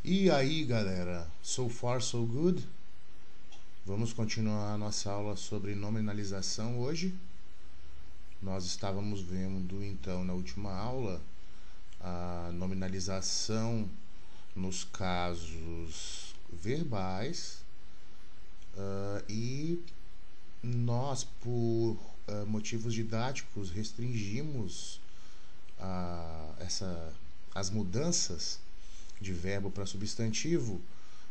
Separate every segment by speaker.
Speaker 1: E aí, galera, so far so good? Vamos continuar a nossa aula sobre nominalização hoje. Nós estávamos vendo então na última aula a nominalização nos casos verbais e nós, por motivos didáticos, restringimos as mudanças de verbo para substantivo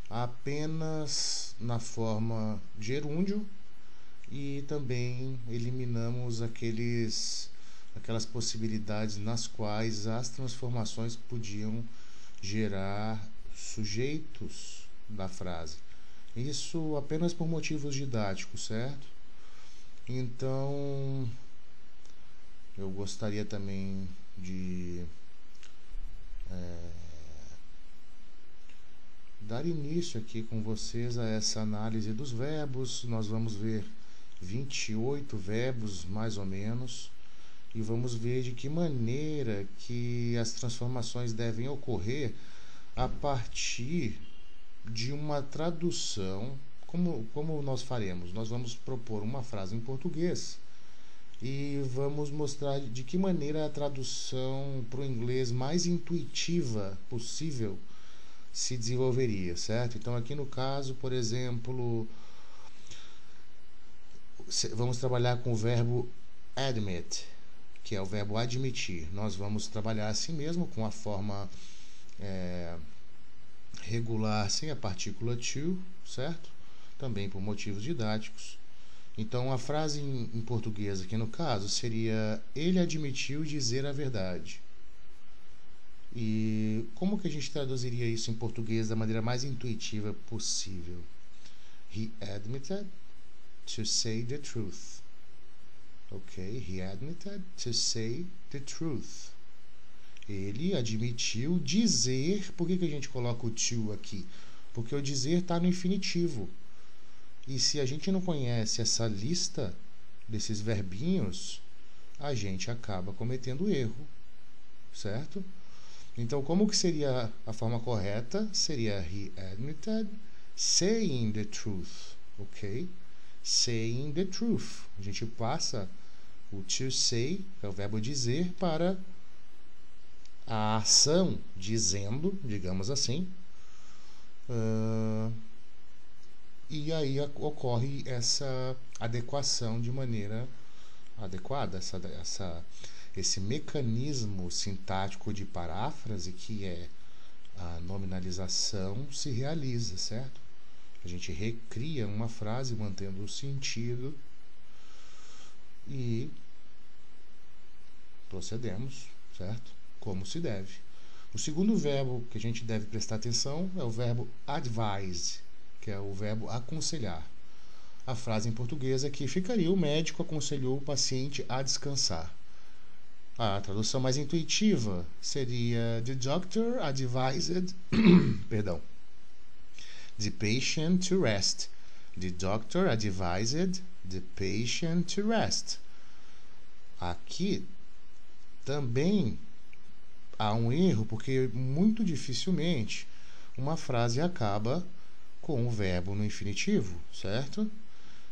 Speaker 1: apenas na forma gerúndio e também eliminamos aquelas possibilidades nas quais as transformações podiam gerar sujeitos da frase. Isso apenas por motivos didáticos, certo? Então, eu gostaria também de dar início aqui com vocês a essa análise dos verbos. Nós vamos ver 28 verbos, mais ou menos, e vamos ver de que maneira que as transformações devem ocorrer a partir de uma tradução. Como nós faremos? Nós vamos propor uma frase em português e vamos mostrar de que maneira a tradução para o inglês mais intuitiva possível se desenvolveria, certo? Então aqui no caso, por exemplo, vamos trabalhar com o verbo admit, que é o verbo admitir. Nós vamos trabalhar assim mesmo, com a forma regular sem a partícula to, certo? Também por motivos didáticos. Então a frase em português aqui no caso seria: ele admitiu dizer a verdade. E como que a gente traduziria isso em português da maneira mais intuitiva possível? He admitted to say the truth. Ok? He admitted to say the truth. Ele admitiu dizer. Por que a gente coloca o to aqui? Porque o dizer está no infinitivo. E se a gente não conhece essa lista desses verbinhos, a gente acaba cometendo erro, certo? Então, como que seria a forma correta? Seria he admitted saying the truth, ok? Saying the truth. A gente passa o to say, que é o verbo dizer, para a ação dizendo, digamos assim. E aí ocorre essa adequação de maneira adequada, esse mecanismo sintático de paráfrase, que é a nominalização, se realiza, certo? A gente recria uma frase mantendo o sentido e procedemos, certo? Como se deve. O segundo verbo que a gente deve prestar atenção é o verbo advise, que é o verbo aconselhar. A frase em português aqui ficaria: o médico aconselhou o paciente a descansar. A tradução mais intuitiva seria: the doctor advised perdão, the patient to rest. The doctor advised the patient to rest. Aqui também há um erro, porque muito dificilmente uma frase acaba com o verbo no infinitivo, certo?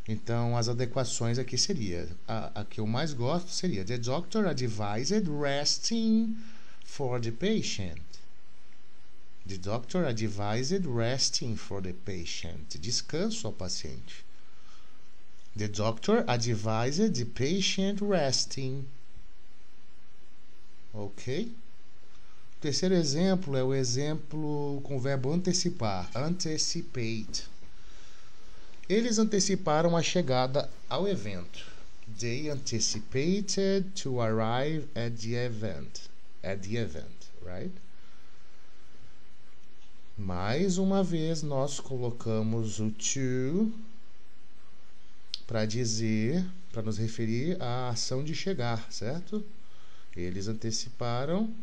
Speaker 1: Então, as adequações aqui seria, a que eu mais gosto seria: the doctor advised resting for the patient. The doctor advised resting for the patient. Descanso ao paciente. The doctor advised the patient resting. Ok? O terceiro exemplo é o exemplo com o verbo antecipar, anticipate. Eles anteciparam a chegada ao evento. They anticipated to arrive at the event. Right? Mais uma vez nós colocamos o to para dizer, para nos referir à ação de chegar, certo? Eles anteciparam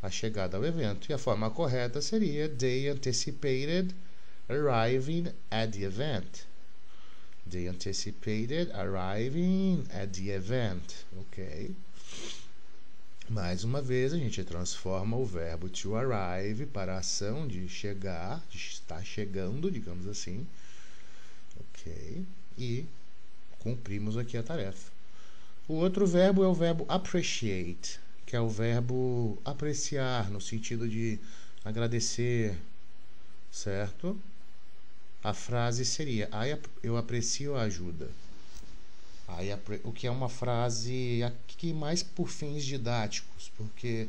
Speaker 1: a chegada ao evento. E a forma correta seria: they anticipated arriving at the event. They anticipated arriving at the event. Ok? Mais uma vez, a gente transforma o verbo to arrive para a ação de chegar, de estar chegando, digamos assim. Ok? E cumprimos aqui a tarefa. O outro verbo é o verbo appreciate, que é o verbo apreciar, no sentido de agradecer, certo? A frase seria: eu aprecio a ajuda. O que é uma frase aqui mais por fins didáticos, porque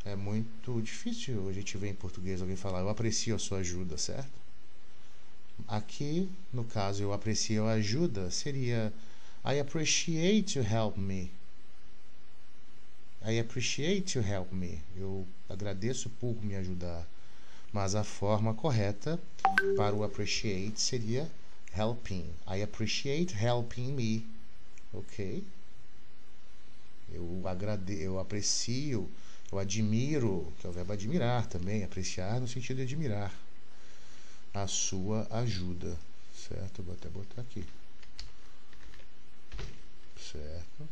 Speaker 1: é muito difícil a gente ver em português alguém falar eu aprecio a sua ajuda, certo? Aqui, no caso, eu aprecio a ajuda, seria I appreciate you help me. I appreciate you help me. Eu agradeço por me ajudar. Mas a forma correta para o appreciate seria helping. I appreciate helping me. Ok? Eu aprecio, eu admiro, que é o verbo admirar também, apreciar no sentido de admirar a sua ajuda, certo? Vou até botar aqui, certo?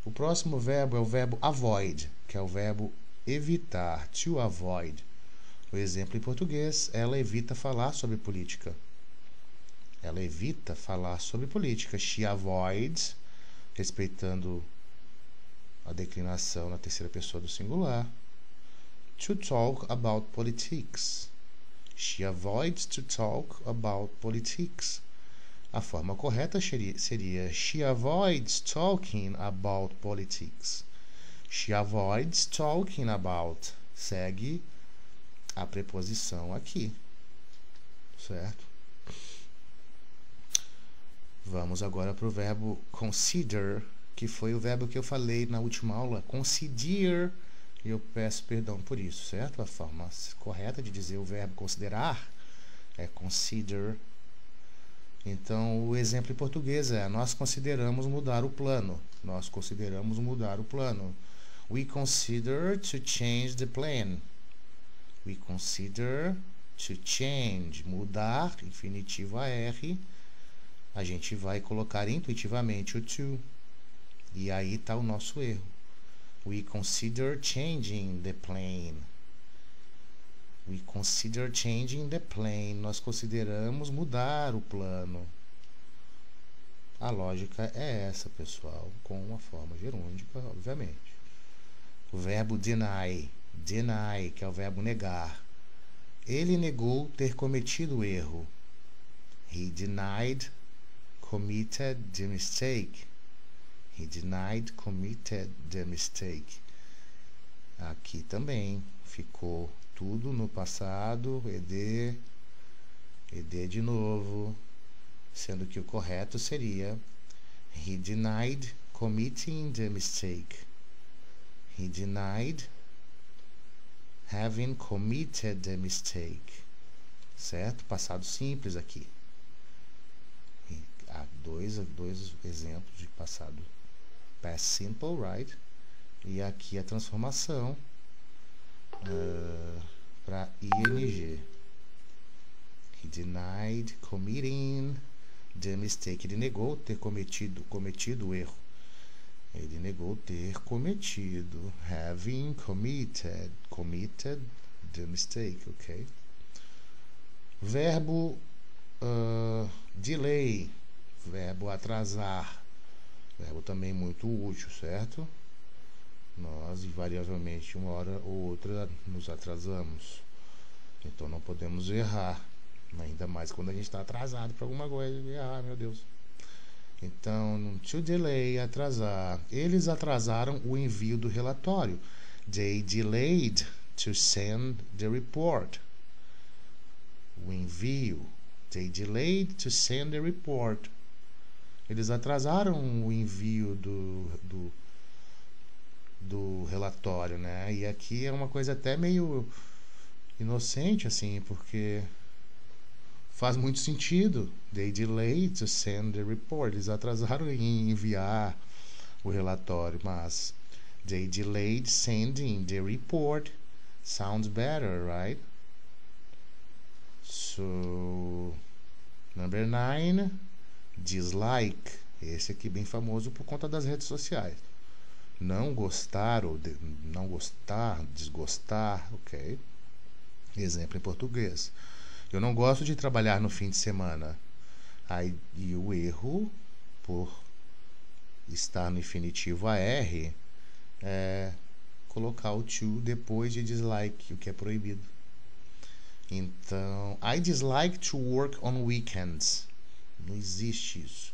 Speaker 1: O próximo verbo é o verbo avoid, que é o verbo evitar, to avoid. O exemplo em português, ela evita falar sobre política. Ela evita falar sobre política. She avoids, respeitando a declinação na terceira pessoa do singular. To talk about politics. She avoids to talk about politics. A forma correta seria she avoids talking about politics. She avoids talking about. Segue a preposição aqui, certo? Vamos agora para o verbo consider, que foi o verbo que eu falei na última aula, consider, e eu peço perdão por isso, certo? A forma correta de dizer o verbo considerar é consider. Então, o exemplo em português é: nós consideramos mudar o plano. Nós consideramos mudar o plano. We consider to change the plan. We consider to change. Mudar, infinitivo AR. A gente vai colocar intuitivamente o to. E aí está o nosso erro. We consider changing the plan. We consider changing the plan. Nós consideramos mudar o plano. A lógica é essa, pessoal, com uma forma gerúndica, obviamente. O verbo deny. Deny, que é o verbo negar. Ele negou ter cometido o erro. He denied committed the mistake. He denied committed the mistake. Aqui também ficou tudo no passado, ed de novo, sendo que o correto seria he denied committing the mistake. He denied having committed the mistake. Certo? Passado simples aqui. Há dois exemplos de passado past simple, right? E aqui a transformação para ing. He denied committing the mistake. Ele negou ter cometido o erro. Ele negou ter cometido. Having committed the mistake, ok? Verbo delay. Verbo atrasar. Verbo também muito útil, certo? Nós, invariavelmente, uma hora ou outra, nos atrasamos. Então, não podemos errar. Ainda mais quando a gente está atrasado para alguma coisa. Ah, meu Deus. Então, to delay, atrasar. Eles atrasaram o envio do relatório. They delayed to send the report. O envio. They delayed to send the report. Eles atrasaram o envio do relatório, né? E aqui é uma coisa até meio inocente, assim, porque faz muito sentido. They delayed to send the report. Eles atrasaram em enviar o relatório, mas they delayed sending the report sounds better, right? So, number 9, dislike. Esse aqui bem famoso por conta das redes sociais. não gostar ou não gostar, desgostar, ok? Exemplo em português. Eu não gosto de trabalhar no fim de semana. Aí, e o erro, por estar no infinitivo AR, é colocar o to depois de dislike, o que é proibido. Então, I dislike to work on weekends. Não existe isso.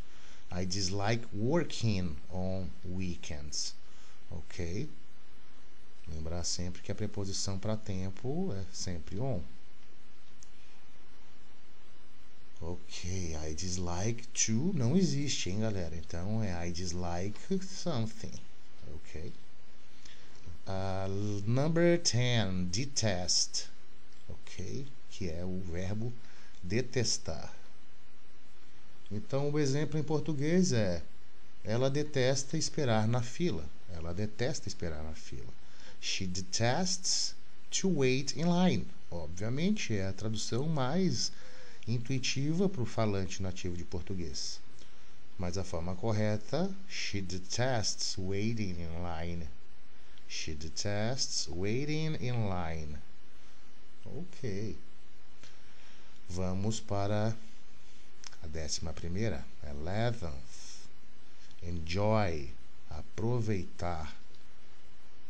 Speaker 1: I dislike working on weekends. Ok? Lembrar sempre que a preposição para tempo é sempre on. Ok, I dislike to não existe, hein, galera? Então é I dislike something. Ok. Number 10, detest. Ok, que é o verbo detestar. Então o exemplo em português é: ela detesta esperar na fila. Ela detesta esperar na fila. She detests to wait in line. Obviamente é a tradução mais intuitiva para o falante nativo de português. Mas a forma correta: she detests waiting in line. She detests waiting in line. Ok. Vamos para a 11ª. 11th. Enjoy. Aproveitar.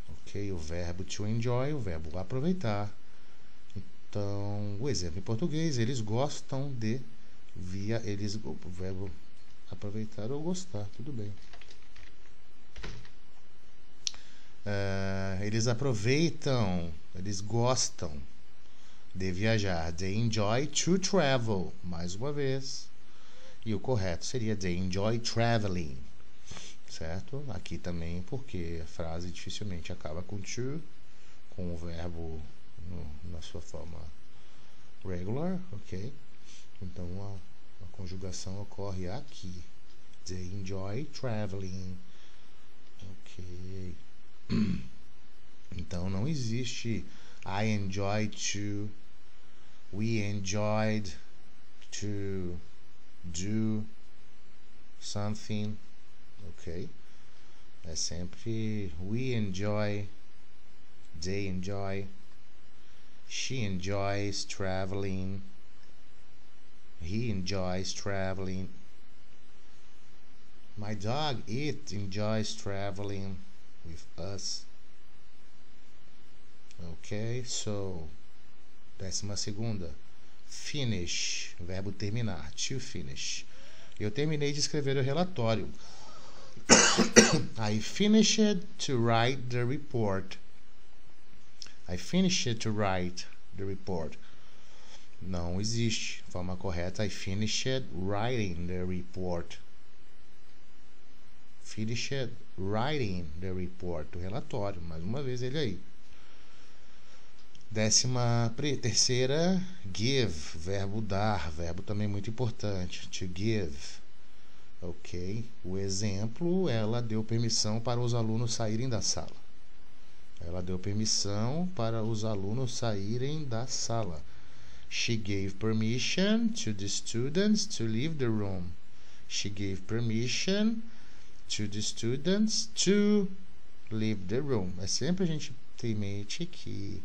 Speaker 1: Ok. O verbo to enjoy, o verbo aproveitar. Então, o exemplo em português: eles gostam de o verbo aproveitar ou gostar, tudo bem. Eles aproveitam, eles gostam de viajar. They enjoy to travel, mais uma vez. E o correto seria they enjoy traveling, certo? Aqui também, porque a frase dificilmente acaba com to, com o verbo na sua forma regular, ok? Então a conjugação ocorre aqui. They enjoy traveling, ok? Então não existe I enjoy to, we enjoyed to do something, ok? É sempre we enjoy, they enjoy, she enjoys traveling, he enjoys traveling, my dog it enjoys traveling with us. Ok, so 12ª, finish, verbo terminar, to finish. Eu terminei de escrever o relatório. I finished to write the report. I finished to write the report. Não existe. Forma correta: I finished writing the report. Finished writing the report. O relatório. Mais uma vez ele aí. 13ª, give, verbo dar, verbo também muito importante, to give, ok? O exemplo: ela deu permissão para os alunos saírem da sala. Ela deu permissão para os alunos saírem da sala. She gave permission to the students to leave the room. She gave permission to the students to leave the room. É sempre a gente ter em mente que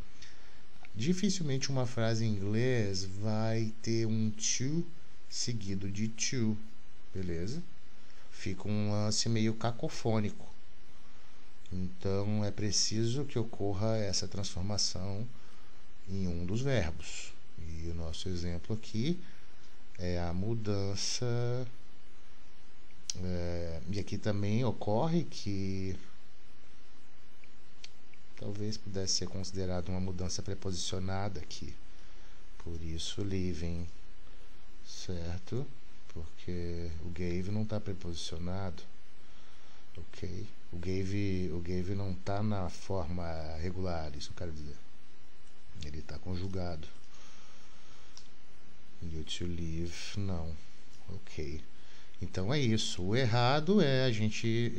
Speaker 1: dificilmente uma frase em inglês vai ter um to seguido de to, beleza? Fica um lance meio cacofônico. Então é preciso que ocorra essa transformação em um dos verbos. E o nosso exemplo aqui é a mudança. E aqui também ocorre que talvez pudesse ser considerado uma mudança preposicionada aqui. Por isso, leaving, certo? Porque o gave não está preposicionado, ok? O gave não está na forma regular, isso eu quero dizer. Ele está conjugado. E o to leave, não. Ok. Então é isso. O errado é a gente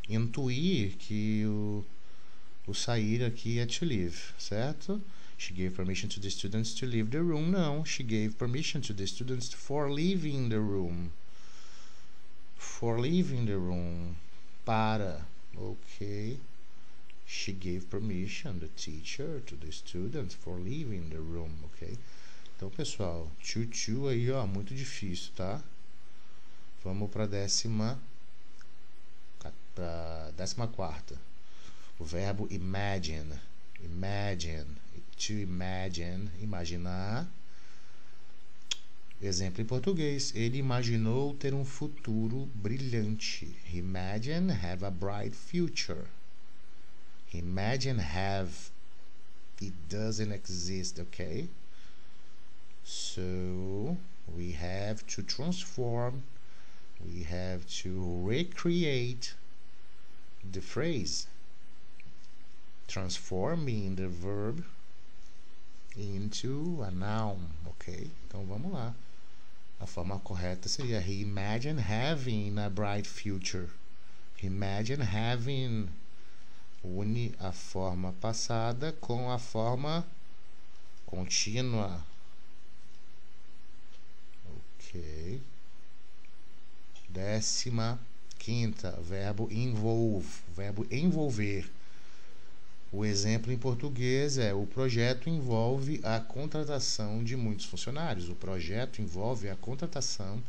Speaker 1: intuir que o sair aqui é to leave, certo? She gave permission to the students to leave the room. Não, she gave permission to the students for leaving the room. For leaving the room. Para Ok. She gave permission, the teacher, to the student for leaving the room, ok? Então, pessoal, to aí, ó, muito difícil, tá? Vamos para décima quarta. O verbo imagine. Imagine. To imagine. Imaginar. Exemplo em português. Ele imaginou ter um futuro brilhante. Imagine have a bright future. Imagine have. It doesn't exist, okay? So, we have to transform. We have to recreate the phrase, transforming the verb into a noun, ok? Então vamos lá. A forma correta seria he imagined having a bright future. Imagine having. Une a forma passada com a forma contínua. Ok. Décima quinta, verbo involve, verbo envolver. O exemplo em português é: o projeto envolve a contratação de muitos funcionários. O projeto envolve a contratação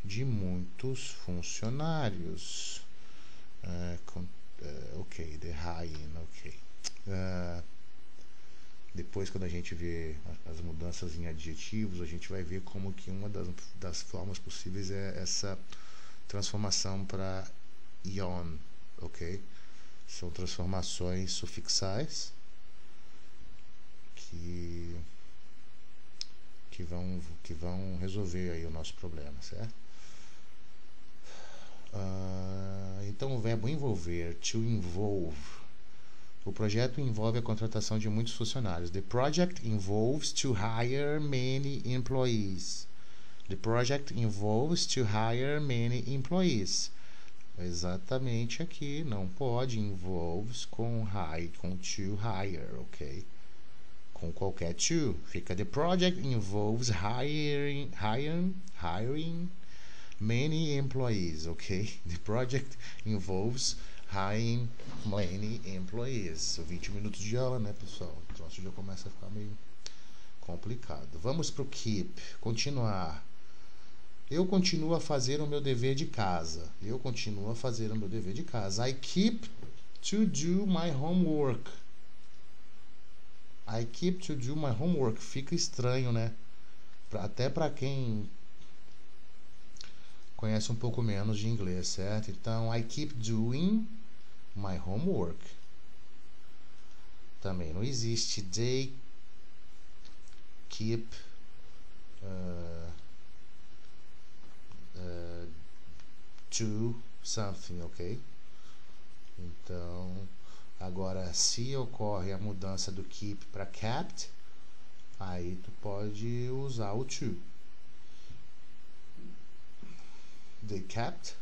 Speaker 1: de muitos funcionários. Ok, the hiring, ok. Depois, quando a gente vê as mudanças em adjetivos, a gente vai ver como que uma das formas possíveis é essa transformação para ion, ok? São transformações sufixais que vão resolver aí o nosso problema, certo? Então o verbo envolver, to involve. O projeto envolve a contratação de muitos funcionários. The project involves to hire many employees. The project involves to hire many employees. Exatamente aqui, não pode involves com to hire, ok? Com qualquer to, fica the project involves hiring many employees, ok? The project involves hiring many employees. 20 minutos de aula, né, pessoal? O troço já começa a ficar meio complicado. Vamos para o keep, continuar. Eu continuo a fazer o meu dever de casa. Eu continuo a fazer o meu dever de casa. I keep to do my homework. I keep to do my homework. Fica estranho, né? Até para quem conhece um pouco menos de inglês, certo? Então, I keep doing my homework. Também não existe they keep to something, ok? Então, agora, se ocorre a mudança do keep para kept, aí tu pode usar o to. They kept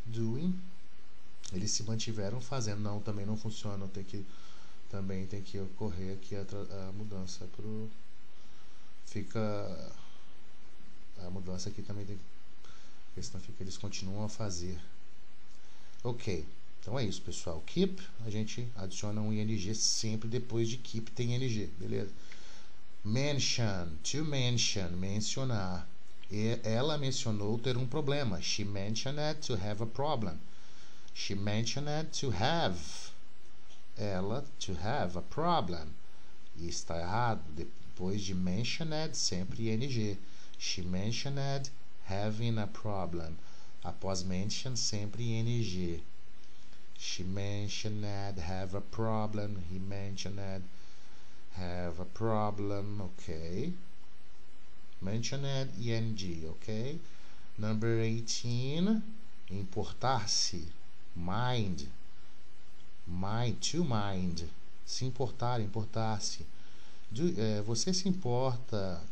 Speaker 1: doing. Eles se mantiveram fazendo. Não, também não funciona. Também tem que ocorrer aqui a mudança pro. Fica. A mudança aqui também tem. Porque senão fica, eles continuam a fazer. Ok. Então é isso, pessoal. Keep, a gente adiciona um ing sempre depois de keep tem ing, beleza? Mention, to mention, mencionar. Ela mencionou ter um problema. She mentioned to have a problem. She mentioned to have. Ela to have a problem. E está errado. Depois de mentioned, sempre ing. She mentioned having a problem. Após mention, sempre ing. She mentioned have a problem. He mentioned have a problem. Okay. Mentioned ing, ok? Number 18, importar-se, mind, to mind, se importar, importar-se. Você se importa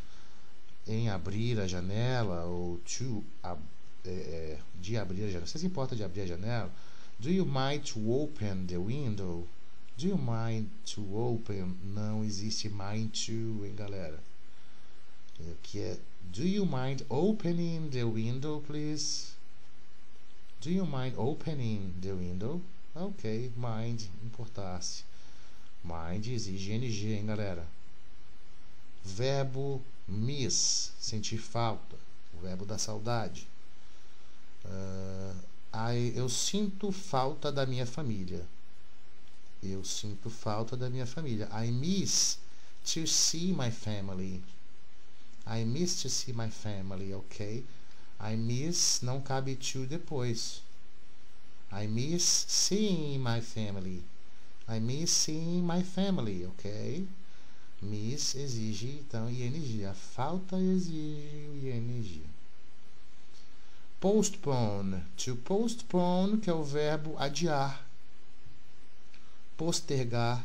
Speaker 1: em abrir a janela ou de abrir a janela? Você se importa de abrir a janela? Do you mind to open the window? Do you mind to open? Não existe mind to, hein, galera? Que é do you mind opening the window, please? Do you mind opening the window? Ok, mind, importar-se. Mind exige ing, hein, galera? Verbo miss, sentir falta. O verbo da saudade. Eu sinto falta da minha família. Eu sinto falta da minha família. I miss to see my family. I miss to see my family, ok? I miss não cabe to depois. I miss seeing my family. I miss seeing my family, ok? Miss exige, então, ing. A falta exige o ing. Postpone. To postpone, que é o verbo adiar. Postergar.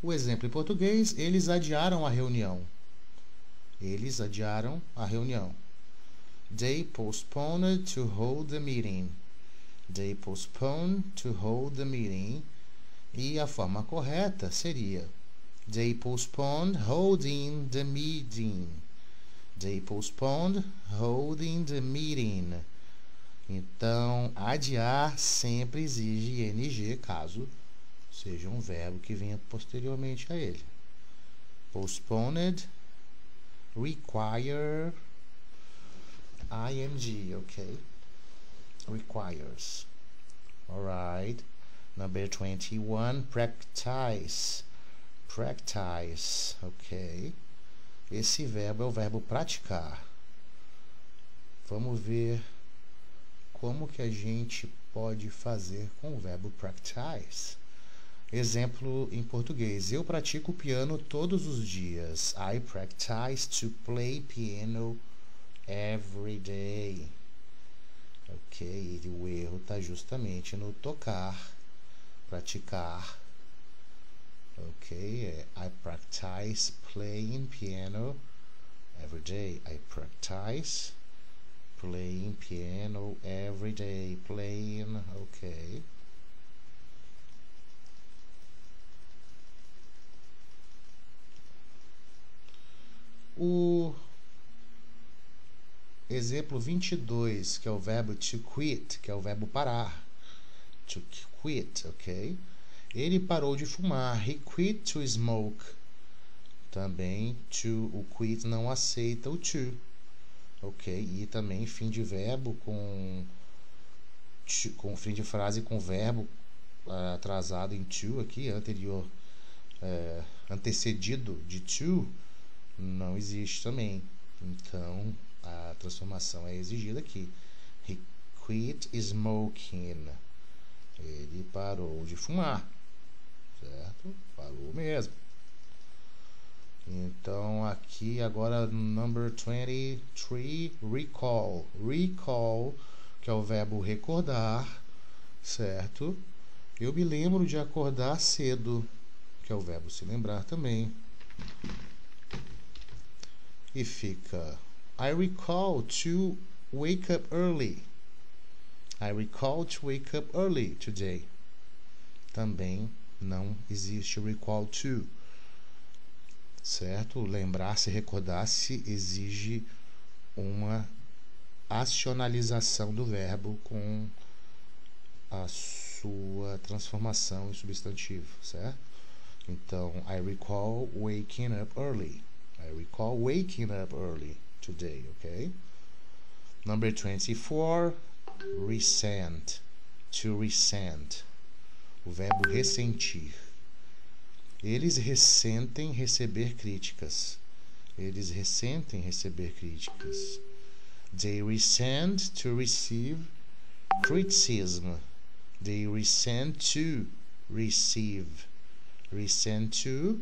Speaker 1: O exemplo em português, eles adiaram a reunião. Eles adiaram a reunião. They postponed to hold the meeting. They postponed to hold the meeting. E a forma correta seria they postponed holding the meeting. They postponed holding the meeting. Então, adiar sempre exige ing, caso seja um verbo que venha posteriormente a ele. Postponed require ing, ok? Requires. Alright. Number 21, practice. Practice, ok? Esse verbo é o verbo praticar. Vamos ver como que a gente pode fazer com o verbo practice. Exemplo em português. Eu pratico piano todos os dias. I practice to play piano every day. Ok, e o erro está justamente no tocar, praticar. Ok, I practice playing piano every day. I practice playing piano every day. Playing, ok. O exemplo 22, que é o verbo to quit, que é o verbo parar. To quit, ok? Ele parou de fumar. He quit to smoke. Também o quit não aceita o to. Ok? E também fim de verbo com fim de frase com verbo atrasado em to aqui, anterior, antecedido de to, não existe também. Então, a transformação é exigida aqui. He quit smoking. Ele parou de fumar. Certo? Parou mesmo. Então, aqui agora, number 23, recall. Recall, que é o verbo recordar. Certo? Eu me lembro de acordar cedo, que é o verbo se lembrar também. E fica I recall to wake up early. I recall to wake up early today. Também não existe recall to. Certo? Lembrar-se, recordar-se exige uma acionalização do verbo com a sua transformação em substantivo, certo? Então, I recall waking up early. I recall waking up early today, okay? Number 24, resent. To resent. O verbo ressentir. Eles ressentem receber críticas. Eles ressentem receber críticas. They resent to receive criticism. They resent to receive. Resent to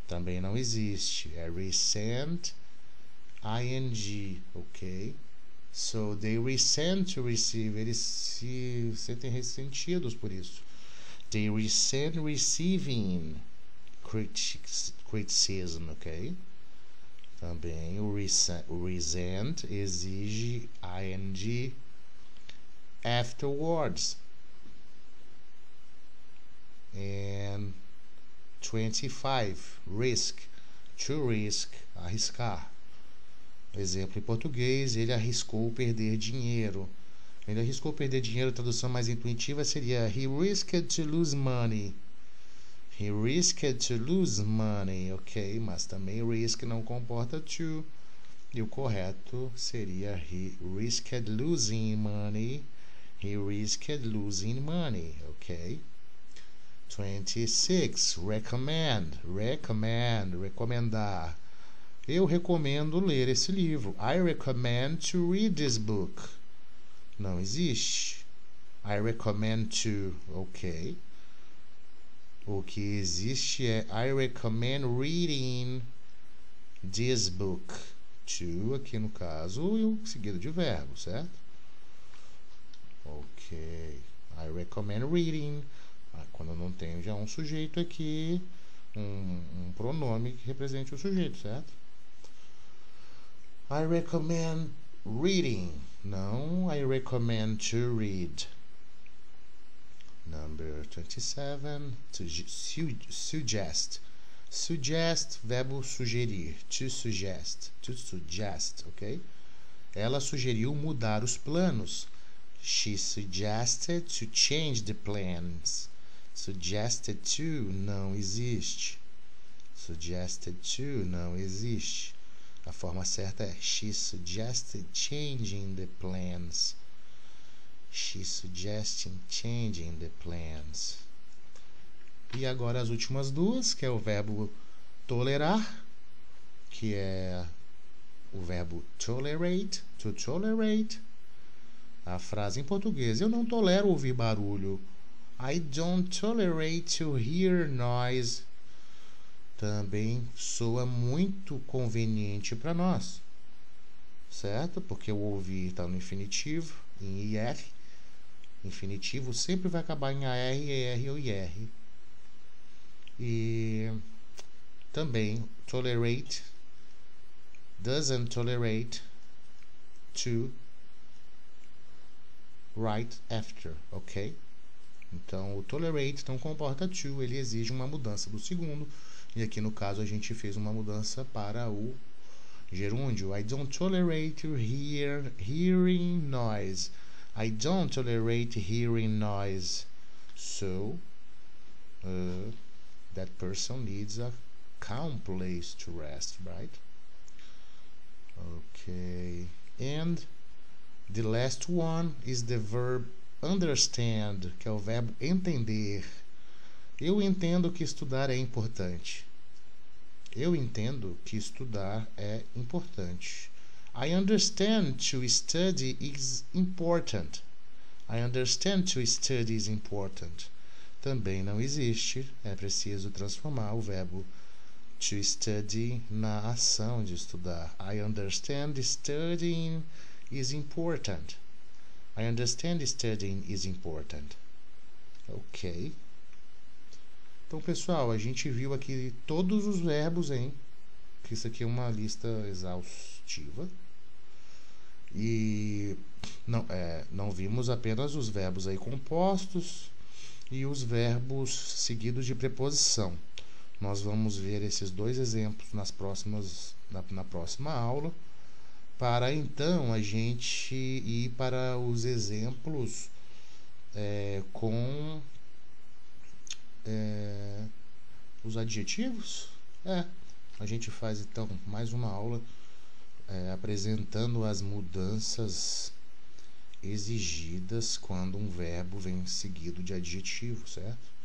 Speaker 1: também não existe. É resent ing, ok? So, they resent to receive. Eles se sentem ressentidos por isso. They resent receiving criticism, ok? Também o resent exige ing afterwards. And 25, risk. to risk, arriscar. Exemplo em português, ele arriscou perder dinheiro. Ele arriscou perder dinheiro, a tradução mais intuitiva seria he risked to lose money. He risked to lose money, ok? Mas também risk não comporta to. E o correto seria he risked losing money. He risked losing money, ok? 26. Recomendar. Eu recomendo ler esse livro. I recommend to read this book. Não existe. I recommend to, ok? O que existe é I recommend reading this book. To, aqui no caso, seguido de verbo, certo? Ok. I recommend reading. Quando eu não tenho já um sujeito aqui, um pronome que represente o sujeito, certo? I recommend reading. Não, I recommend to read. Number 27. Suggest. Suggest, verbo sugerir. To suggest. To suggest, ok? Ela sugeriu mudar os planos. She suggested to change the plans. Suggested to não existe. Suggested to não existe. A forma certa é she suggested changing the plans. She suggested changing the plans. E agora as últimas duas, que é o verbo tolerar, que é o verbo tolerate, to tolerate. A frase em português: eu não tolero ouvir barulho. I don't tolerate to hear noise. Também soa muito conveniente para nós, certo? Porque o ouvir está no infinitivo, em IR. Infinitivo sempre vai acabar em AR, ER ou IR. E também tolerate, doesn't tolerate to right after, ok? Então o tolerate não comporta to, ele exige uma mudança do segundo. E aqui no caso a gente fez uma mudança para o gerúndio. I don't tolerate hearing noise. I don't tolerate hearing noise. So, that person needs a calm place to rest, right? Okay. And the last one is the verb understand, que é o verbo entender. Eu entendo que estudar é importante. Eu entendo que estudar é importante. I understand to study is important. I understand to study is important. Também não existe. É preciso transformar o verbo to study na ação de estudar. I understand studying is important. I understand studying is important. Ok. Então, pessoal, a gente viu aqui todos os verbos, hein? Que isso aqui é uma lista exaustiva. E não vimos apenas os verbos aí compostos e os verbos seguidos de preposição. Nós vamos ver esses dois exemplos na próxima aula, para então a gente ir para os exemplos com os adjetivos. A gente faz então mais uma aula apresentando as mudanças exigidas quando um verbo vem seguido de adjetivo, certo?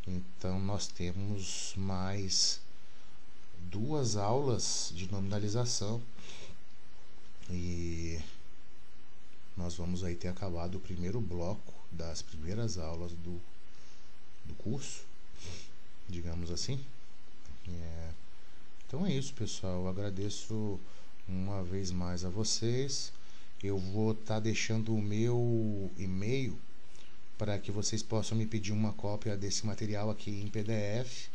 Speaker 1: Então nós temos mais 2 aulas de nominalização e nós vamos aí ter acabado o primeiro bloco das primeiras aulas do curso, digamos assim. Então é isso, pessoal. Eu agradeço uma vez mais a vocês. Eu vou estar deixando o meu e-mail para que vocês possam me pedir uma cópia desse material aqui em PDF.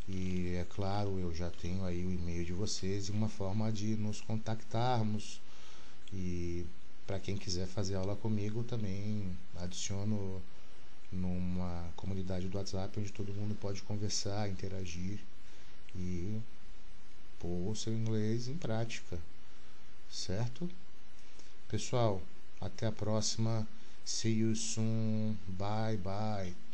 Speaker 1: E é claro, eu já tenho aí o e-mail de vocês e uma forma de nos contactarmos. E para quem quiser fazer aula comigo, também adiciono numa comunidade do WhatsApp onde todo mundo pode conversar, interagir e pôr o seu inglês em prática, certo? Pessoal, até a próxima. See you soon. Bye, bye.